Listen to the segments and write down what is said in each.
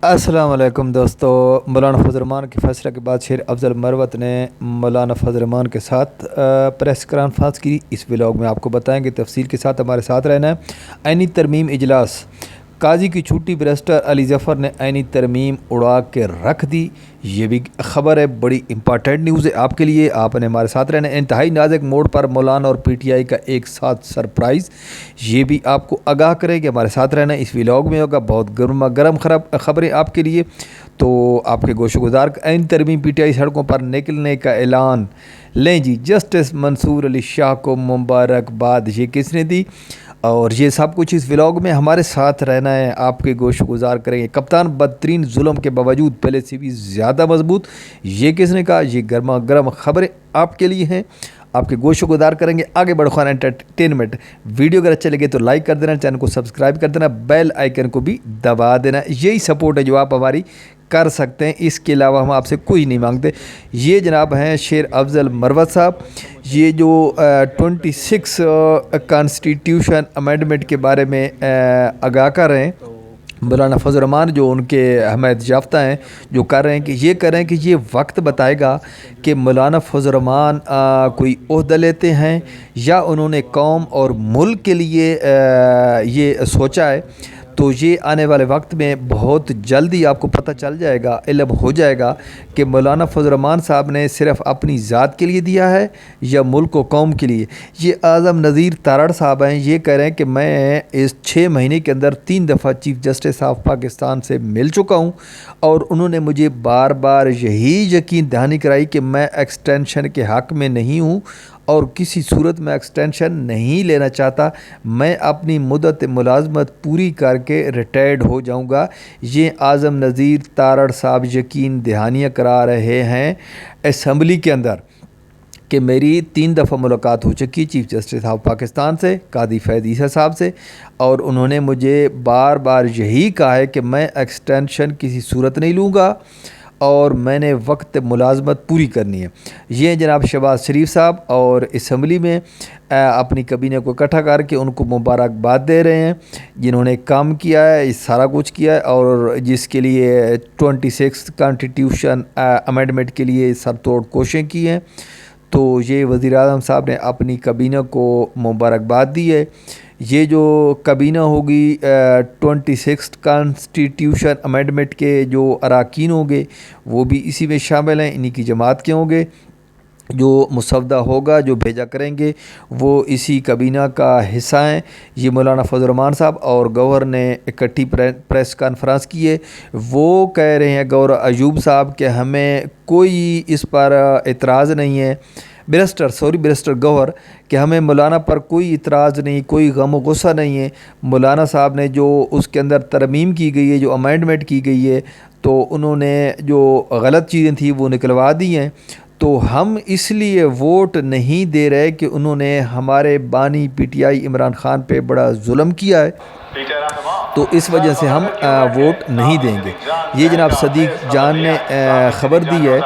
अस्सलाम वालेकुम दोस्तों। मौलाना फजल रहमान के फैसले के बाद शेर अफजल मरवत ने मौलाना फजल रहमान के साथ प्रेस कॉन्फ्रेंस की। इस व्लॉग में आपको बताएंगे, तफसील के साथ हमारे साथ रहना है। आइनी तरमीम इजलास, काजी की छुट्टी, बैरिस्टर अली जफ़र ने आइनी तरमीम उड़ा के रख दी। ये भी खबर है, बड़ी इंपॉर्टेंट न्यूज़ है आपके लिए, आपने हमारे साथ रहना है। इंतहाई नाजुक मोड़ पर मौलाना और पीटीआई का एक साथ सरप्राइज़, ये भी आपको आगाह करेंगे, हमारे साथ रहना है। इस व्लॉग में होगा बहुत गर्मा गर्म खबरें आपके लिए, तो आपके गोशोगुजार आइनी तरमीम पीटीआई सड़कों पर निकलने का ऐलान। लें जी, जस्टिस मंसूर अली शाह को मुबारकबाद, ये किसने दी? और ये सब कुछ इस व्लॉग में हमारे साथ रहना है, आपके गोश गुजार करेंगे। कप्तान बदतरीन जुल्म के बावजूद पहले से भी ज़्यादा मजबूत, ये किसने कहा? ये गर्मा गर्म खबरें आपके लिए हैं, आपके गोशो गुजार करेंगे। आगे बढ़ो खान एंटरटेनमेंट। वीडियो अगर अच्छे लगे तो लाइक कर देना, चैनल को सब्सक्राइब कर देना, बेल आइकन को भी दबा देना। यही सपोर्ट है जो आप हमारी कर सकते हैं, इसके अलावा हम आपसे कुछ नहीं मांगते। ये जनाब हैं शेर अफजल मरवत साहब, ये जो 26 कॉन्स्टिट्यूशन अमेंडमेंट के बारे में आगाह कर रहे हैं। मौलाना फजल रहमान जो उनके हमायत याफ्ता हैं, जो कर रहे हैं कि ये कर रहे हैं कि ये वक्त बताएगा कि मौलाना फजल रहमान कोई ओहदा लेते हैं या उन्होंने कौम और मुल्क के लिए ये सोचा है। तो ये आने वाले वक्त में बहुत जल्दी आपको पता चल जाएगा, इल्म हो जाएगा कि मौलाना फजल रहमान साहब ने सिर्फ़ अपनी ज़ात के लिए दिया है या मुल्क व कौम के लिए। ये आज़म नज़ीर तारड़ साहब हैं, ये कह रहे हैं कि मैं इस 6 महीने के अंदर 3 दफ़ा चीफ़ जस्टिस ऑफ पाकिस्तान से मिल चुका हूँ और उन्होंने मुझे बार बार यही यकीन दहानी कराई कि मैं एक्सटेंशन के हक़ में नहीं हूँ और किसी सूरत में एक्सटेंशन नहीं लेना चाहता। मैं अपनी मुद्दत मुलाजमत पूरी करके रिटायर्ड हो जाऊंगा। ये आज़म नज़ीर तारड़ साहब यकीन दहानियाँ करा रहे हैं असम्बली के अंदर कि मेरी 3 दफ़ा मुलाकात हो चुकी चीफ़ जस्टिस ऑफ पाकिस्तान से, कादी फैज़ ईसा साहब से, और उन्होंने मुझे बार बार यही कहा है कि मैं एक्सटेंशन किसी सूरत नहीं लूँगा और मैंने वक्त मुलाजमत पूरी करनी है। ये जनाब शहबाज शरीफ साहब और असम्बली में अपनी कबीने को इकट्ठा करके उनको मुबारकबाद दे रहे हैं, जिन्होंने काम किया है, इस सारा कुछ किया है और जिसके लिए 26 कॉन्स्टिट्यूशन अमेंडमेंट के लिए सर तोड़ कोशिशें की हैं। तो ये वज़ीर आज़म साहब ने अपनी कबीना को मुबारकबाद दी है। ये जो कबीना होगी 26 कॉन्स्टिट्यूशन अमेंडमेंट के जो अरकान होंगे वो भी इसी में शामिल हैं, इन्हीं की जमात के होंगे। जो मुसवदा होगा, जो भेजा करेंगे, वो इसी कबीना का हिस्सा हैं। ये मौलाना फजल रहमान साहब और गवर्नर ने इकट्ठी प्रेस कॉन्फ्रेंस की है। वो कह रहे हैं गवर्नर अयूब साहब कि हमें कोई इस पर एतराज़ नहीं है, बैरिस्टर गौहर, कि हमें मौलाना पर कोई इतराज़ नहीं, कोई गम व गुस्सा नहीं है। मौलाना साहब ने जो उसके अंदर तरमीम की गई है, जो अमेंडमेंट की गई है, तो उन्होंने जो गलत चीज़ें थी वो निकलवा दी हैं। तो हम इसलिए वोट नहीं दे रहे कि उन्होंने हमारे बानी पीटीआई इमरान खान पे बड़ा जुल्म किया है, तो इस वजह से हम वोट नहीं देंगे। ये जनाब सदीक जान ने ख़बर दी है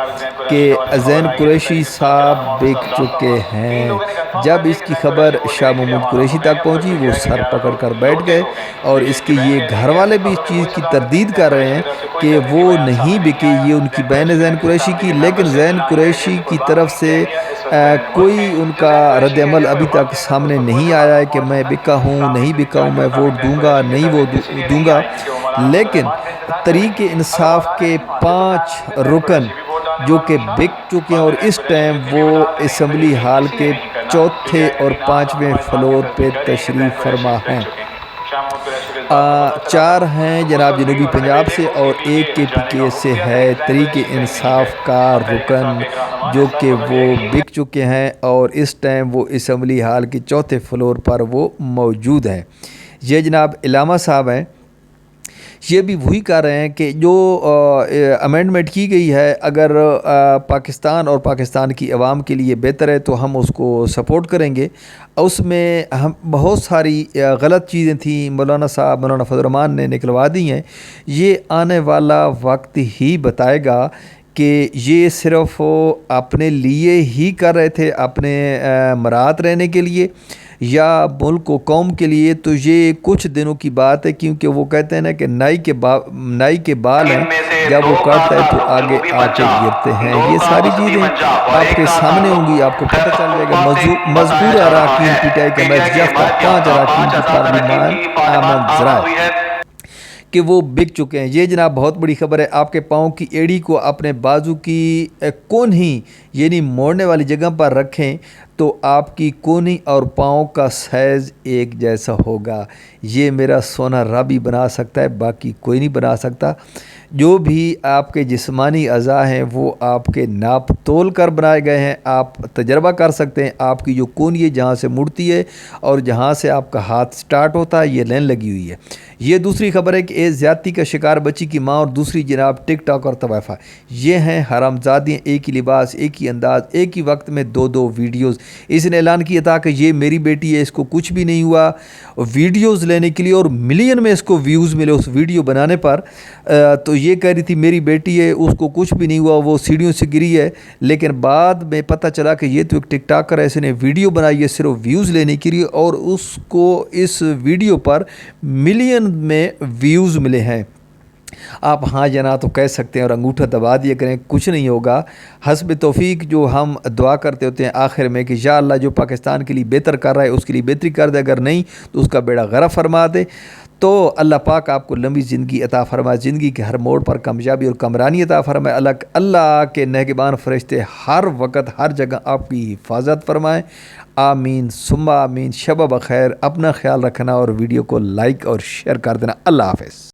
कि ज़ैन कुरैशी साहब बिक चुके हैं। जब इसकी खबर शाह महमूद कुरैशी तक पहुंची, वो सर पकड़ कर बैठ गए और इसके ये घर वाले भी इस चीज़ की तरदीद कर रहे हैं कि वो नहीं बिके। ये उनकी बहन है ज़ैन कुरैशी की, लेकिन ज़ैन कुरैशी की तरफ से कोई उनका रद्द-ए-अमल अभी तक सामने नहीं आया है कि मैं बिका हूँ, नहीं बिका हूँ, मैं वोट दूंगा, नहीं वो दूंगा। लेकिन तहरीक इंसाफ के 5 रुकन जो कि बिक चुके हैं और इस टाइम वो असम्बली हाल के 4थे और 5वें फ्लोर पे तशरीफ़ फरमा हैं। 4 हैं जनाब जनूबी पंजाब से और 1 KPK से है तहरीक इंसाफ का रुकन, जो कि वो बिक चुके हैं और इस टाइम वो असम्बली हाल के 4थे फ्लोर पर वो मौजूद हैं। ये जनाब इलामा साहब हैं, ये भी वही कह रहे हैं कि जो अमेंडमेंट की गई है, अगर पाकिस्तान और पाकिस्तान की आवाम के लिए बेहतर है तो हम उसको सपोर्ट करेंगे। उसमें हम बहुत सारी गलत चीज़ें थी, मौलाना फजल रहमान ने निकलवा दी हैं। ये आने वाला वक्त ही बताएगा कि ये सिर्फ़ अपने लिए ही कर रहे थे, अपने मराहत रहने के लिए, یا ملک و قوم کے لیے تو یہ کچھ دنوں کی بات ہے، کیونکہ وہ کہتے ہیں نا کہ نائی کے بال ہیں، جب وہ کاٹتا ہے تو آگے آ کے گرتے ہیں۔ یہ ساری چیزیں آپ کے سامنے ہوں گی، آپ کو پتہ چل جائے گا۔ مذکور اراکین پی ٹی آئی کا میچ یافتہ 5 اراکین کی پارلیمان آمد ذرائع کہ وہ بک چکے ہیں۔ یہ جناب بہت بڑی خبر ہے۔ آپ کے پاؤں کی ایڑی کو اپنے بازو کی کونہی یعنی موڑنے والی جگہ پر رکھیں تو آپ کی کونی اور پاؤں کا سائز ایک جیسا ہوگا۔ یہ میرا سونا رابی بنا سکتا ہے، باقی کوئی نہیں بنا سکتا۔ جو بھی آپ کے جسمانی اعضاء ہیں وہ آپ کے ناپ تول کر بنائے گئے ہیں۔ آپ تجربہ کر سکتے ہیں، آپ کی جو کونی ہے جہاں سے مڑتی ہے اور جہاں سے آپ کا ہاتھ سٹارٹ ہوتا ہے، یہ لائن لگی ہوئی ہے۔ یہ دوسری خبر ہے کہ ایک زیادتی کا شکار بچی کی ماں اور دوسری جناب ٹک ٹاک اور طوائفہ، یہ ہیں حرامزادیاں، ایک ہی لباس، ایک ہی انداز، ایک ہی وقت میں دو ویڈیوز۔ اس نے اعلان کیا تھا کہ یہ میری بیٹی ہے، اس کو کچھ بھی نہیں ہوا، ویڈیوز لینے کے لیے، اور ملین میں اس کو ویوز ملے اس ویڈیو بنانے پر۔ تو یہ کہہ رہی تھی میری بیٹی ہے، اس کو کچھ بھی نہیں ہوا، وہ سیڑھیوں سے گری ہے، لیکن بعد میں پتہ چلا کہ یہ تو ایک ٹک ٹاکر ہے، اس نے ویڈیو بنائی ہے صرف ویوز لینے کے لیے، اور اس کو اس ویڈیو پر ملین میں ویوز ملے ہیں۔ آپ ہاں یا نہ تو کہہ سکتے ہیں اور انگوٹھا دبا دیا کریں، کچھ نہیں ہوگا۔ حسب توفیق جو ہم دعا کرتے ہوتے ہیں آخر میں کہ یا اللہ جو پاکستان کے لیے بہتر کر رہا ہے اس کے لیے بہتری کر دے، اگر نہیں تو اس کا بیڑا غرق فرما دے۔ تو اللہ پاک آپ کو لمبی زندگی عطا فرمائے، زندگی کے ہر موڑ پر کامیابی اور کامرانی عطا فرمائے۔ اللہ کے نگہبان فرشتے ہر وقت ہر جگہ آپ کی حفاظت فرمائیں، آمین ثم آمین۔ شب بخیر، اپنا خیال رکھنا اور ویڈیو کو لائک اور شیئر کر دینا۔ اللہ حافظ۔